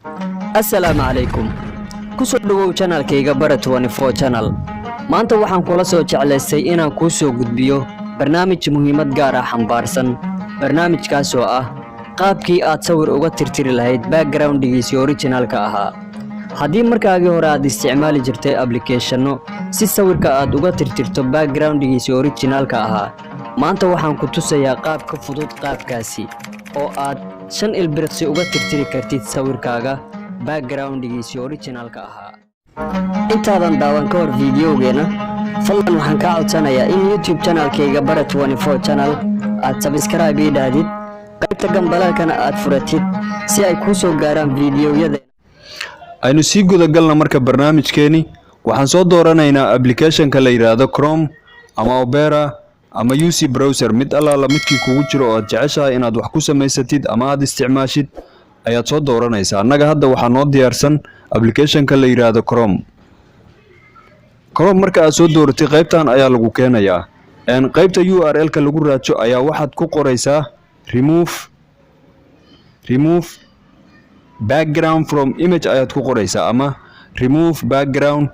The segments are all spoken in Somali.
Assalaamu calaykum. Ku soo dhawow channelkayga Bara 24 channel. Maanta waxaan kula soo jeclaystay inaan kuu soo gudbiyo barnaamij muhiimad gaar ah xambaarsan. Barnaamijkaas oo ah qaabkii aad sawir uga tirtiri lahayd background-giisa originalka ahaa. haddii markaagii hore aad isticmaali jirtay applicationno si sawirka aad uga tirtirto background-giisa originalka ahaa, maanta waxaan ku tusayaa qaab ka fudud qaabkaasi oo aad 5 ilbiriqsi uga tirtiri kartid sawirkaaga background-giisa originalka ahaa. intaadan daawan ka hor fiidiyogeena, fadlan waxaan kaa codsanayaa in YouTube channelkayga Bara 24 channel aad subscribe ii dhahdid, qaybta gambalaalkana aad furatid si ay kuu soo gaaraan fiidiyoyada. aynu sii guda galna marka barnaamijkeeni. waxaan soo dooranaynaa application-ka la yiraahdo Chrome ama Opera ama UC browser, mid alla midkii kugu jiro oo aad jeceshahay inaad wax ku samaysatid ama aad isticmaashid ayaad soo dooranaysaa. annaga hadda waxaa noo diyaarsan application-ka la yiraahdo Chrome. marka aad soo dooratay qaybtan ayaa lagu keenayaa. qaybta URL-ka lagu raajo ayaa waxaad ku qoraysaa remove background from image ayaad ku qoraysaa, ama remove background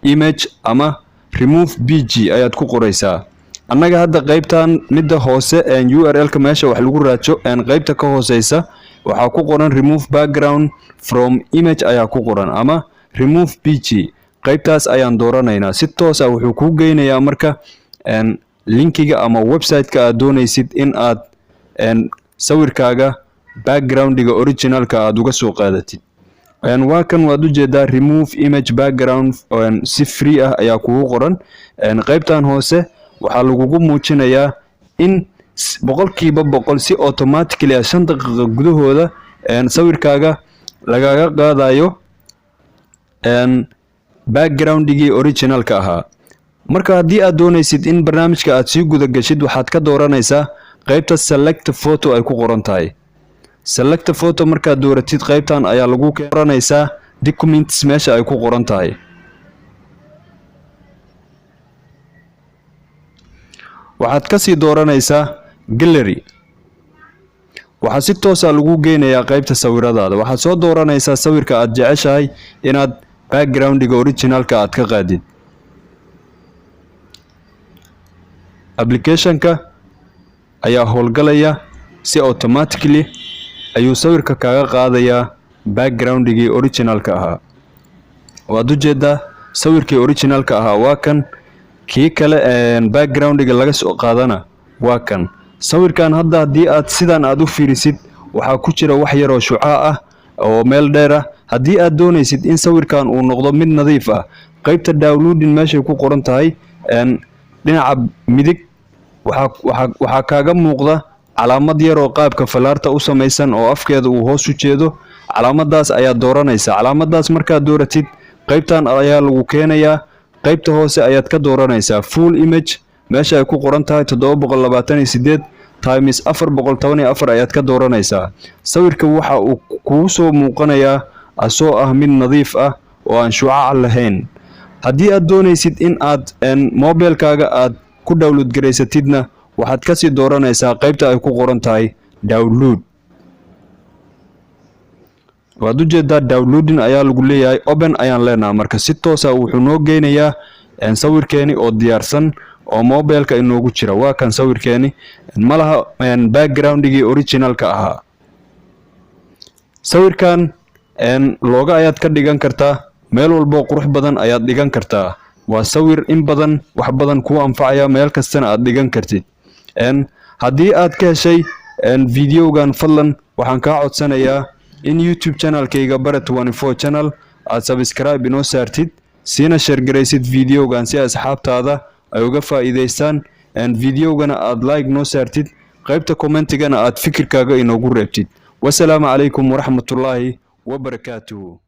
image ama remove bg ayaad ku qoraysaa. annaga hadda qaybtan midda hoose URL-ka meesha wax lagu raajo qaybta ka hooseysa waxaa ku qoran remove background from image ayaa ku qoran, ama remove bg. qaybtaas ayaan dooranaynaa. si toos ah wuxuu kuu geynayaa marka linkiga ama website-ka aad doonaysid in aad sawirkaaga background-ga originalka aad uga soo qaadatid. waa kan waad u jeedaa remove image background si free ah ayaa kugu qoran. qaybtan hoose waxaa lagugu muujinayaa in 100% si automatically 5 daqiiqo gudahooda sawirkaaga lagaga qaadayo background-gii originalka ahaa. marka haddii aad doonaysid in barnaamijka aad sii guda gashid, waxaad ka dooranaysaa qaybta select photo ay ku qoran tahay. select photo markaad dooratid qaybtan ayaa lagu keenaysaa documents meesha ay ku qoran tahay. waxaad ka sii dooranaysaa gallery. waxaa si toos ah lagu geynayaa qaybta sawiradaada. waxaad soo dooranaysaa sawirka aad jeceshahay inaad background-ga originalka aad ka qaadid. application-ka ayaa howlgalaya si automatically ayuu sawirka kaaga qaadayaa background-gii originalka ahaa. waad u jeedaa sawirkii originalka ahaa waa kan, kii kale background-ga laga soo qaadana waa kan. sawirkan hadda haddii aad sidan aad u fiirisid waxaa ku jira wax yar oo shucaa ah oo meel dheer ah. haddii aad doonaysid in sawirkan uu noqdo mid nadiif ah, qaybta downloading meeshay ku qoran tahay dhinaca midig waxaa kaaga muuqda calaamad yar oo qaabka falaarta u samaysan oo afkeeda uu hoos u jeedo. calaamadaas ayaad dooranaysaa. calaamadaas markaad dooratid qaybtan ayaa lagu keenayaa. qaybta hoose ayaad ka dooranaysaa full image meesha ay ku qoran tahay 728 times 414 ayaad ka dooranaysaa. sawirka waxa uu kugu soo muuqanayaa asoo ah mid nadiif ah oo aan shucaac lahayn. haddii aad doonaysid in aad mobilkaaga aad ku download garaysatidna, waxaad ka sii dooranaysaa qaybta ay ku qoran tahay download. waad u jeedaa downloading ayaa lagu leeyahay, open ayaan leenahay. marka si toos ah wuxuu noo geynayaa sawirkeeni oo diyaarsan oo mobilka inoogu jira. waa kan sawirkeeni, malaha background-gii originalka ahaa. sawirkan looga ayaad ka dhigan kartaa, meel walbo qurux badan ayaad dhigan kartaa. waa sawir in badan wax badan kuu anfacaya, meel kastana aad dhigan kartid. haddii aad ka heshay videogan, fadlan waxaan kaa codsanayaa in YouTube channelkayga Bara 24 channel aad subscribe inoo saartid, siina share garaysid videogan si asxaabtaada ay uga faa'iideystaan. videogana aad like noo saartid, qaybta commentigana aad fikirkaaga inoogu reebtid. wassalaamu calaykum waraxmatullaahi wabarakaatuhu.